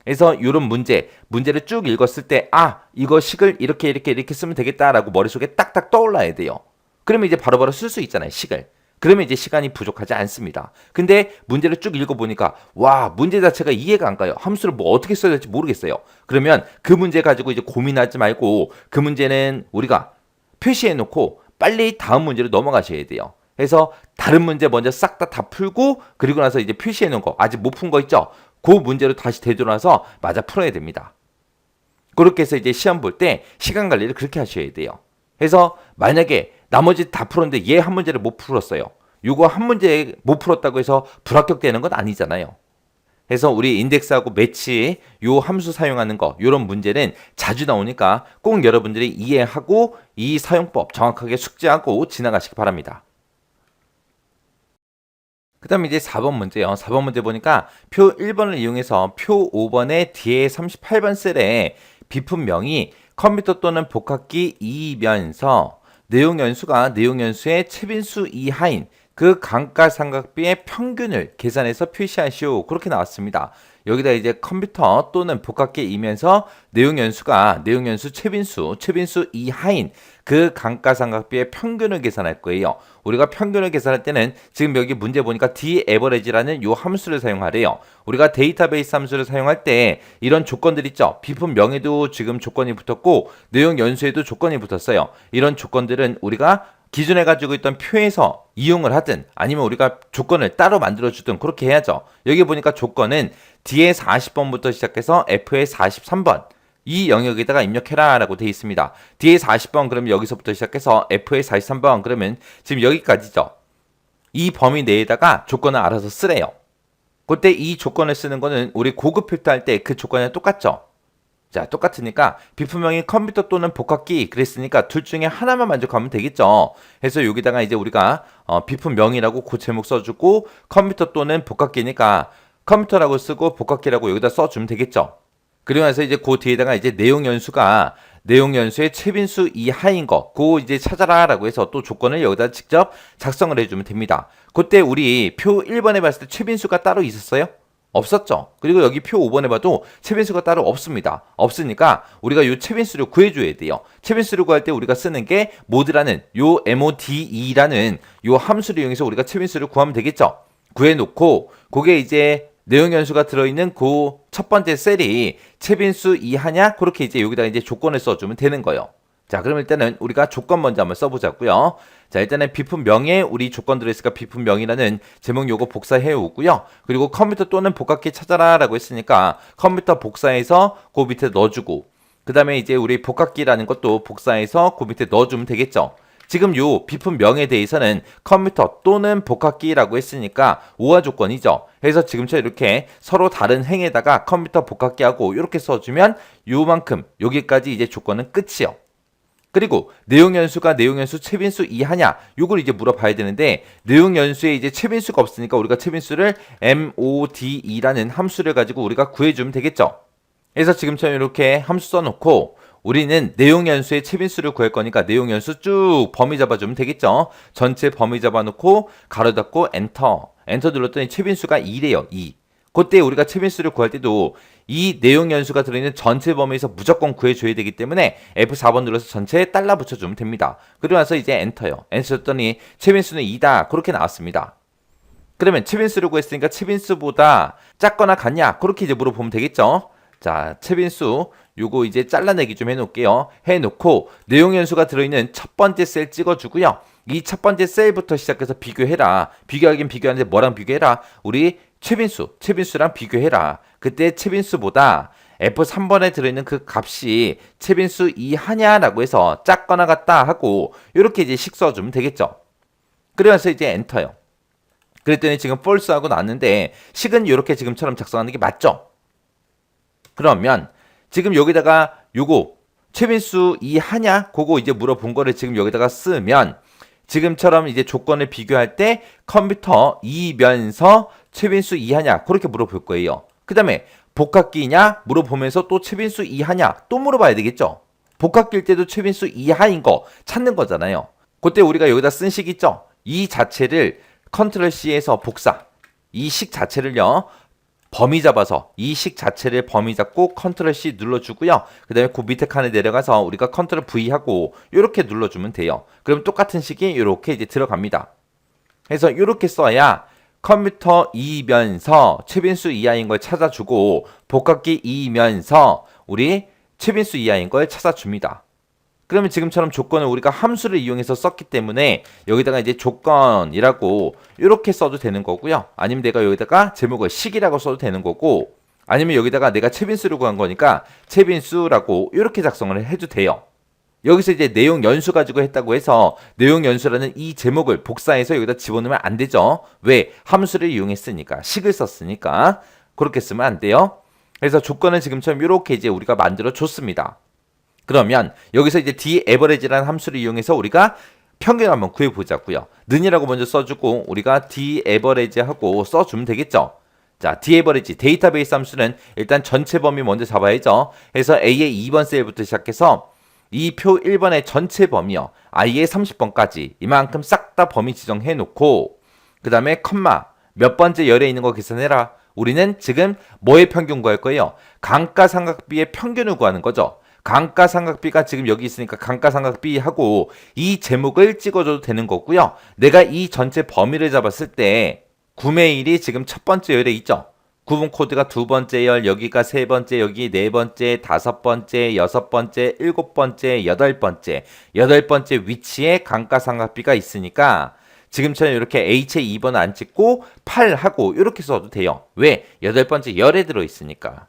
그래서 이런 문제를 쭉 읽었을 때 이거 식을 이렇게 쓰면 되겠다라고 머릿속에 딱딱 떠올라야 돼요. 그러면 이제 바로바로 쓸 수 있잖아요, 식을. 그러면 이제 시간이 부족하지 않습니다. 근데 문제를 쭉 읽어보니까 문제 자체가 이해가 안 가요. 함수를 뭐 어떻게 써야 될지 모르겠어요. 그러면 그 문제 가지고 이제 고민하지 말고 그 문제는 우리가 표시해놓고 빨리 다음 문제로 넘어가셔야 돼요. 그래서 다른 문제 먼저 싹 다 풀고 그리고 나서 이제 표시해놓은 거 아직 못 푼 거 있죠? 그 문제로 다시 되돌아서 맞아 풀어야 됩니다. 그렇게 해서 이제 시험 볼 때 시간 관리를 그렇게 하셔야 돼요. 그래서 만약에 나머지 다 풀었는데 얘 한 문제를 못 풀었어요. 요거 한 문제 못 풀었다고 해서 불합격되는 건 아니잖아요. 그래서 우리 인덱스하고 매치 요 함수 사용하는 거 요런 문제는 자주 나오니까 꼭 여러분들이 이해하고 이 사용법 정확하게 숙지하고 지나가시기 바랍니다. 그 다음에 이제 4번 문제요. 4번 문제 보니까 표 1번을 이용해서 표 5번에 뒤에 38번 셀에 비품명이 컴퓨터 또는 복합기 2이면서 내용 연수의 최빈수 이하인 그 감가상각비의 평균을 계산해서 표시하시오. 그렇게 나왔습니다. 여기다 이제 컴퓨터 또는 복합기이면서 내용 연수 최빈수 이하인 그 감가상각비의 평균을 계산할 거예요. 우리가 평균을 계산할 때는 지금 여기 문제 보니까 daverage라는 요 함수를 사용하래요. 우리가 데이터베이스 함수를 사용할 때 이런 조건들 있죠. 비품명에도 지금 조건이 붙었고 내용 연수에도 조건이 붙었어요. 이런 조건들은 우리가 기존에 가지고 있던 표에서 이용을 하든 아니면 우리가 조건을 따로 만들어주든 그렇게 해야죠. 여기 보니까 조건은 D의 40번부터 시작해서 F의 43번 이 영역에다가 입력해라 라고 되어 있습니다. D의 40번 그러면 여기서부터 시작해서 F의 43번 그러면 지금 여기까지죠. 이 범위 내에다가 조건을 알아서 쓰래요. 그때 이 조건을 쓰는 거는 우리 고급 필터할 때 그 조건이랑 똑같죠. 자, 똑같으니까 비품명이 컴퓨터 또는 복합기 그랬으니까 둘 중에 하나만 만족하면 되겠죠. 그래서 여기다가 이제 우리가 비품명이라고 그 제목 써주고 컴퓨터 또는 복합기니까 컴퓨터라고 쓰고 복합기라고 여기다 써주면 되겠죠. 그리고 나서 이제 그 뒤에다가 이제 내용 연수의 최빈수 이하인 거 그거 이제 찾아라라고 해서 또 조건을 여기다 직접 작성을 해주면 됩니다. 그때 우리 표 1번에 봤을 때 최빈수가 따로 있었어요? 없었죠. 그리고 여기 표 5번에 봐도 최빈수가 따로 없습니다. 없으니까 우리가 요 최빈수를 구해줘야 돼요. 최빈수를 구할 때 우리가 쓰는 게 모드라는 요 mode라는 요 함수를 이용해서 우리가 최빈수를 구하면 되겠죠. 구해놓고 그게 이제 내용 연수가 들어있는 그 첫 번째 셀이 채빈수 이하냐? 그렇게 이제 여기다가 이제 조건을 써주면 되는 거예요. 자, 그럼 일단은 우리가 조건 먼저 한번 써보자고요. 자, 일단은 비품명에 우리 조건 들어있으니까 비품명이라는 제목 요거 복사해 오고요. 그리고 컴퓨터 또는 복합기 찾아라 라고 했으니까 컴퓨터 복사해서 그 밑에 넣어주고, 그 다음에 이제 우리 복합기라는 것도 복사해서 그 밑에 넣어주면 되겠죠. 지금 요 비품명에 대해서는 컴퓨터 또는 복합기라고 했으니까 우화 조건이죠. 그래서 지금처럼 이렇게 서로 다른 행에다가 컴퓨터 복합기하고 이렇게 써주면 요만큼 여기까지 이제 조건은 끝이요. 그리고 내용연수가 내용연수 채빈수 이하냐? 요걸 이제 물어봐야 되는데, 내용연수에 이제 채빈수가 없으니까 우리가 채빈수를 MODE라는 함수를 가지고 우리가 구해주면 되겠죠. 그래서 지금처럼 이렇게 함수 써놓고 우리는 내용연수의 채빈수를 구할 거니까 내용연수 쭉 범위 잡아주면 되겠죠. 전체 범위 잡아놓고 가로 닫고 엔터 눌렀더니 채빈수가 2래요. 2. 그때 우리가 채빈수를 구할 때도 이 내용 연수가 들어있는 전체 범위에서 무조건 구해줘야 되기 때문에 F4번 눌러서 전체에 달러 붙여주면 됩니다. 그리고 나서 이제 엔터요. 엔터 쳤더니 채빈수는 2다. 그렇게 나왔습니다. 그러면 채빈수를 구했으니까 채빈수보다 작거나 같냐? 그렇게 이제 물어보면 되겠죠. 자, 채빈수 요거 이제 잘라내기 좀 해놓을게요. 해놓고 내용 연수가 들어있는 첫 번째 셀 찍어주고요. 이 첫 번째 셀부터 시작해서 비교해라. 비교하긴 비교하는데 뭐랑 비교해라? 우리 채빈수랑 비교해라. 그때 채빈수보다 F3번에 들어있는 그 값이 채빈수 이하냐라고 해서 작거나 같다 하고 이렇게 이제 식 써주면 되겠죠. 그래서 이제 엔터요. 그랬더니 지금 false하고 나왔는데 식은 이렇게 지금처럼 작성하는 게 맞죠? 그러면 지금 여기다가 요거 채빈수 이하냐? 그거 이제 물어본 거를 지금 여기다가 쓰면 지금처럼 이제 조건을 비교할 때 컴퓨터 이면서 채빈수 이하냐? 그렇게 물어볼 거예요. 그 다음에 복합기냐? 물어보면서 또 채빈수 이하냐? 또 물어봐야 되겠죠? 복합기일 때도 채빈수 이하인 거 찾는 거잖아요. 그때 우리가 여기다 쓴 식 있죠? 이 자체를 컨트롤 C에서 복사. 이 식 자체를요. 범위 잡아서 이 식 자체를 범위 잡고 컨트롤 C 눌러주고요. 그 다음에 그 밑에 칸에 내려가서 우리가 컨트롤 V 하고 이렇게 눌러주면 돼요. 그럼 똑같은 식이 이렇게 이제 들어갑니다. 그래서 이렇게 써야 컴퓨터 이면서 채빈수 이하인 걸 찾아주고 복합기 이면서 우리 채빈수 이하인 걸 찾아줍니다. 그러면 지금처럼 조건을 우리가 함수를 이용해서 썼기 때문에 여기다가 이제 조건이라고 이렇게 써도 되는 거고요. 아니면 내가 여기다가 제목을 식이라고 써도 되는 거고, 아니면 여기다가 내가 채빈수를 구한 거니까 채빈수라고 이렇게 작성을 해도 돼요. 여기서 이제 내용 연수 가지고 했다고 해서 내용 연수라는 이 제목을 복사해서 여기다 집어넣으면 안 되죠. 왜? 함수를 이용했으니까, 식을 썼으니까. 그렇게 쓰면 안 돼요. 그래서 조건은 지금처럼 이렇게 이제 우리가 만들어 줬습니다. 그러면 여기서 이제 daverage라는 함수를 이용해서 우리가 평균을 한번 구해보자고요. 는이라고 먼저 써주고 우리가 daverage 하고 써주면 되겠죠. 자, daverage 데이터베이스 함수는 일단 전체 범위 먼저 잡아야죠. 그래서 A의 2번 셀부터 시작해서 이 표 1번의 전체 범위요. I의 30번까지 이만큼 싹 다 범위 지정해 놓고 그 다음에 컴마 몇 번째 열에 있는 거 계산해라. 우리는 지금 뭐의 평균 구할 거예요? 감가상각비의 평균을 구하는 거죠. 감가상각비가 지금 여기 있으니까 감가상각비 하고 이 제목을 찍어줘도 되는 거고요. 내가 이 전체 범위를 잡았을 때 구매일이 지금 첫 번째 열에 있죠. 구분 코드가 두 번째 열, 여기가 세 번째, 여기 네 번째, 다섯 번째, 여섯 번째, 일곱 번째, 여덟 번째 위치에 감가상각비가 있으니까 지금처럼 이렇게 H의 2번 안 찍고 8 하고 이렇게 써도 돼요. 왜? 여덟 번째 열에 들어있으니까.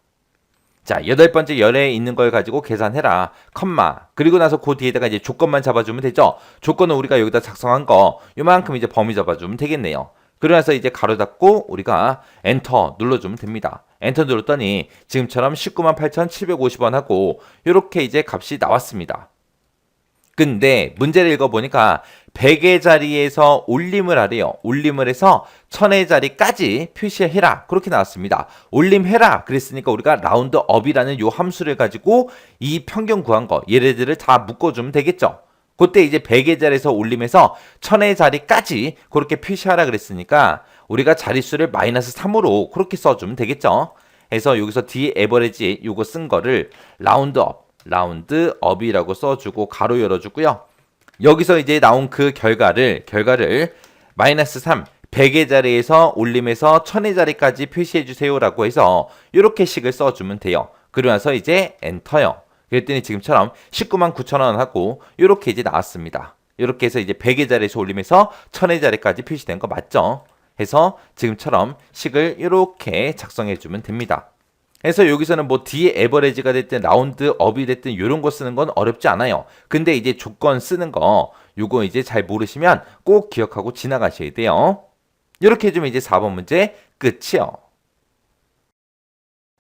자, 여덟 번째 열에 있는 걸 가지고 계산해라. 컴마. 그리고 나서 그 뒤에다가 이제 조건만 잡아주면 되죠. 조건은 우리가 여기다 작성한 거 요만큼 이제 범위 잡아주면 되겠네요. 그러고 나서 이제 가로 닫고 우리가 엔터 눌러주면 됩니다. 엔터 눌렀더니 지금처럼 198,750원 하고 이렇게 이제 값이 나왔습니다. 근데 문제를 읽어보니까 100의 자리에서 올림을 하래요. 올림을 해서 1000의 자리까지 표시해라. 그렇게 나왔습니다. 올림해라. 그랬으니까 우리가 라운드업이라는 요 함수를 가지고 이 평균 구한 거 얘네들을 다 묶어주면 되겠죠. 그때 이제 100의 자리에서 올림해서 1000의 자리까지 그렇게 표시하라 그랬으니까 우리가 자릿수를 마이너스 3으로 그렇게 써주면 되겠죠. 그래서 여기서 뒤에 에버리지 요거 쓴 거를 라운드업이라고 써주고 가로 열어주고요. 여기서 이제 나온 그 결과를 마이너스 3, 100의 자리에서 올림해서 1000의 자리까지 표시해 주세요라고 해서 이렇게 식을 써주면 돼요. 그러고 나서 이제 엔터요. 그랬더니 지금처럼 199,900,000원 하고 이렇게 이제 나왔습니다. 이렇게 해서 이제 100의 자리에서 올림해서 1000의 자리까지 표시된 거 맞죠? 해서 지금처럼 식을 이렇게 작성해 주면 됩니다. 그래서 여기서는 뭐 뒤에 에버레지가 됐든 라운드 업이 됐든 이런 거 쓰는 건 어렵지 않아요. 근데 이제 조건 쓰는 거 요거 이제 잘 모르시면 꼭 기억하고 지나가셔야 돼요. 이렇게 해주면 이제 4번 문제 끝이요.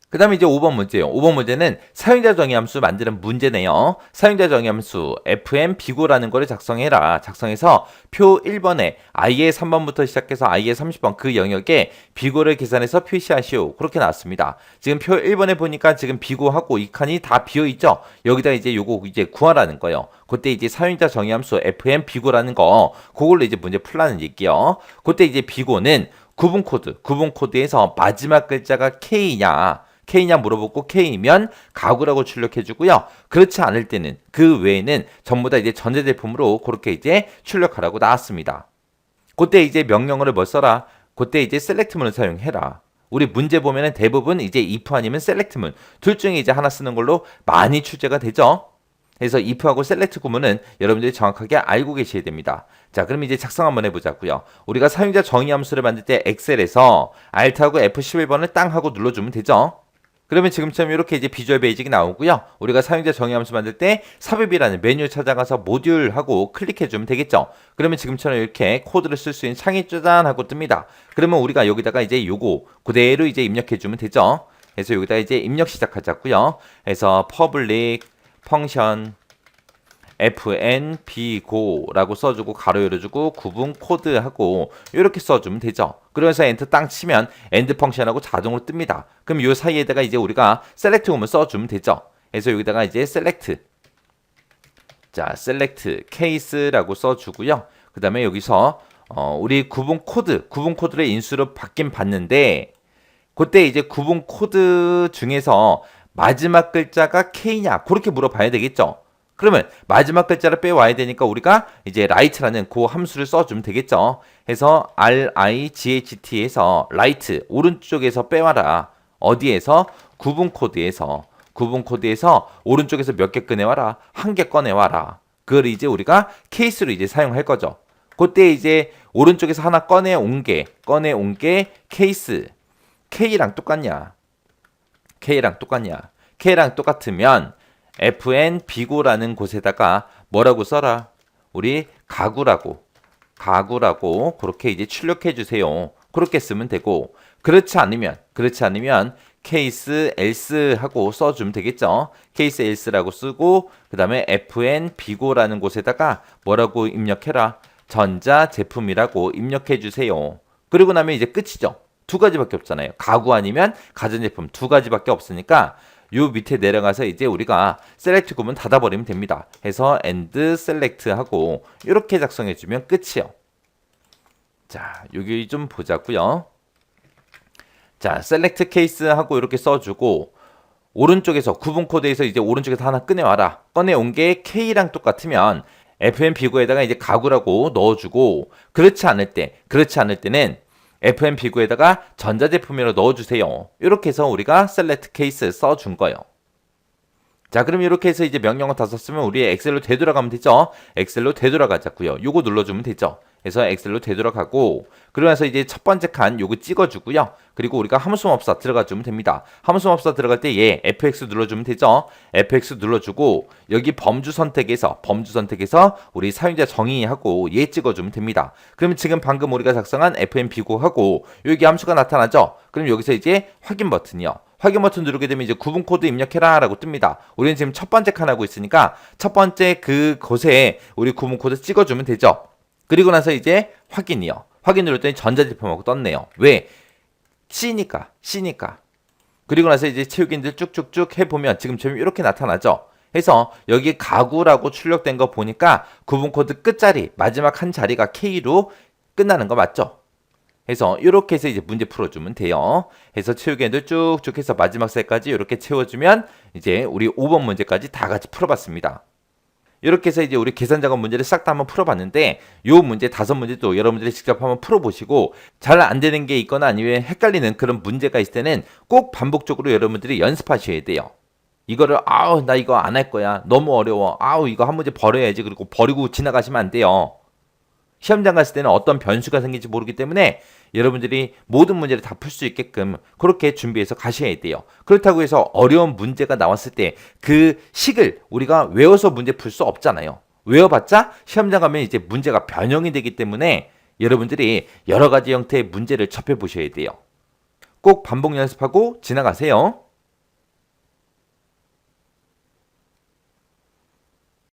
그 다음에 이제 5번 문제예요. 5번 문제는 사용자 정의함수 만드는 문제네요. 사용자 정의함수 fm 비고라는 거를 작성해라. 작성해서 표 1번에 i의 3번부터 시작해서 i의 30번 그 영역에 비고를 계산해서 표시하시오. 그렇게 나왔습니다. 지금 표 1번에 보니까 지금 비고하고 이 칸이 다 비어있죠. 여기다 이제 요거 이제 구하라는 거예요. 그때 이제 사용자 정의함수 fm 비고라는 거 그걸로 이제 문제 풀라는 얘기요. 그때 이제 비고는 구분 코드에서 마지막 글자가 K냐 물어보고 K이면 가구라고 출력해주고요. 그렇지 않을 때는 그 외에는 전부 다 이제 전자제품으로 그렇게 이제 출력하라고 나왔습니다. 그때 이제 명령어를 뭐 써라? 그때 이제 셀렉트문을 사용해라. 우리 문제 보면은 대부분 이제 if 아니면 셀렉트문 둘 중에 이제 하나 쓰는 걸로 많이 출제가 되죠. 그래서 if하고 select 구문은 여러분들이 정확하게 알고 계셔야 됩니다. 자, 그럼 이제 작성 한번 해보자고요. 우리가 사용자 정의 함수를 만들 때 엑셀에서 Alt하고 F11번을 땅 하고 눌러주면 되죠. 그러면 지금처럼 이렇게 이제 비주얼 베이직이 나오고요. 우리가 사용자 정의 함수 만들 때 삽입이라는 메뉴 찾아가서 모듈 하고 클릭해주면 되겠죠. 그러면 지금처럼 이렇게 코드를 쓸 수 있는 창이 짜잔 하고 뜹니다. 그러면 우리가 여기다가 이제 요거 그대로 이제 입력해주면 되죠. 그래서 여기다 이제 입력 시작하자고요. 그래서 public 펑션 fn 비고라고 써주고 가로 열어주고 구분 코드하고 이렇게 써주면 되죠. 그래서 엔터 땅 치면 end 펑션하고 자동으로 뜹니다. 그럼 이 사이에다가 이제 우리가 select 구문 써주면 되죠. 그래서 여기다가 이제 select case라고 써주고요. 그 다음에 여기서 우리 구분 코드를 인수로 받긴 받는데 그때 이제 구분 코드 중에서 마지막 글자가 K냐 그렇게 물어봐야 되겠죠. 그러면 마지막 글자를 빼와야 되니까 우리가 이제 write라는 그 함수를 써주면 되겠죠. 해서 right에서 right 오른쪽에서 빼와라. 어디에서? 구분 코드에서 오른쪽에서 몇 개 꺼내와라. 한 개 꺼내와라. 그걸 이제 우리가 케이스로 이제 사용할 거죠. 그때 이제 오른쪽에서 하나 꺼내온 게 케이스 K랑 똑같냐? K랑 똑같으면 fn 비고라는 곳에다가 뭐라고 써라? 우리 가구라고 그렇게 이제 출력해 주세요. 그렇게 쓰면 되고 그렇지 않으면 case else 하고 써주면 되겠죠. case else라고 쓰고 그 다음에 fn 비고라는 곳에다가 뭐라고 입력해라? 전자제품이라고 입력해 주세요. 그리고 나면 이제 끝이죠. 두 가지밖에 없잖아요. 가구 아니면 가전제품 두 가지밖에 없으니까 요 밑에 내려가서 이제 우리가 select 구문 닫아버리면 됩니다. 해서 end select 하고 이렇게 작성해주면 끝이요. 자, 여기 좀 보자고요. 자, select case 하고 이렇게 써주고 오른쪽에서 구분 코드에서 이제 오른쪽에서 하나 꺼내와라. 꺼내온 게 K랑 똑같으면 fn 비고에다가 이제 가구라고 넣어주고 그렇지 않을 때는 fn 비고에다가 전자제품으로 넣어주세요. 이렇게 해서 우리가 select case 써준 거예요. 자, 그럼 이렇게 해서 이제 명령어 다 썼으면 우리 엑셀로 되돌아가면 되죠. 엑셀로 되돌아가자고요. 요거 눌러주면 되죠. 그래서 엑셀로 되돌아가고 그러면서 이제 첫 번째 칸 요거 찍어주고요. 그리고 우리가 함수마법사 들어가주면 됩니다. 함수마법사 들어갈 때 얘 fx 눌러주면 되죠. fx 눌러주고 여기 범주 선택에서 우리 사용자 정의하고 얘 찍어주면 됩니다. 그러면 지금 방금 우리가 작성한 fn 비고하고 여기 함수가 나타나죠. 그럼 여기서 이제 확인 버튼이요. 확인 버튼 누르게 되면 이제 구분 코드 입력해라 라고 뜹니다. 우리는 지금 첫 번째 칸 하고 있으니까 첫 번째 그곳에 우리 구분 코드 찍어주면 되죠. 그리고 나서 이제 확인이요. 확인 누르더니 전자제품하고 떴네요. 왜? C니까. 그리고 나서 이제 채우기들 쭉쭉쭉 해보면 지금처럼 이렇게 나타나죠. 해서 여기 가구라고 출력된 거 보니까 구분 코드 끝자리 마지막 한 자리가 K로 끝나는 거 맞죠? 해서 이렇게 해서 이제 문제 풀어주면 돼요. 해서 채우기들 쭉쭉 해서 마지막 셀까지 이렇게 채워주면 이제 우리 5번 문제까지 다 같이 풀어봤습니다. 이렇게 해서 이제 우리 계산 작업 문제를 싹 다 한번 풀어봤는데 요 문제 5문제도 여러분들이 직접 한번 풀어보시고 잘 안 되는 게 있거나 아니면 헷갈리는 그런 문제가 있을 때는 꼭 반복적으로 여러분들이 연습하셔야 돼요. 이거를 아우 나 이거 안 할 거야. 너무 어려워. 아우 이거 한 문제 버려야지. 그리고 버리고 지나가시면 안 돼요. 시험장 갔을 때는 어떤 변수가 생길지 모르기 때문에 여러분들이 모든 문제를 다 풀 수 있게끔 그렇게 준비해서 가셔야 돼요. 그렇다고 해서 어려운 문제가 나왔을 때 그 식을 우리가 외워서 문제 풀 수 없잖아요. 외워봤자 시험장 가면 이제 문제가 변형이 되기 때문에 여러분들이 여러 가지 형태의 문제를 접해 보셔야 돼요. 꼭 반복 연습하고 지나가세요.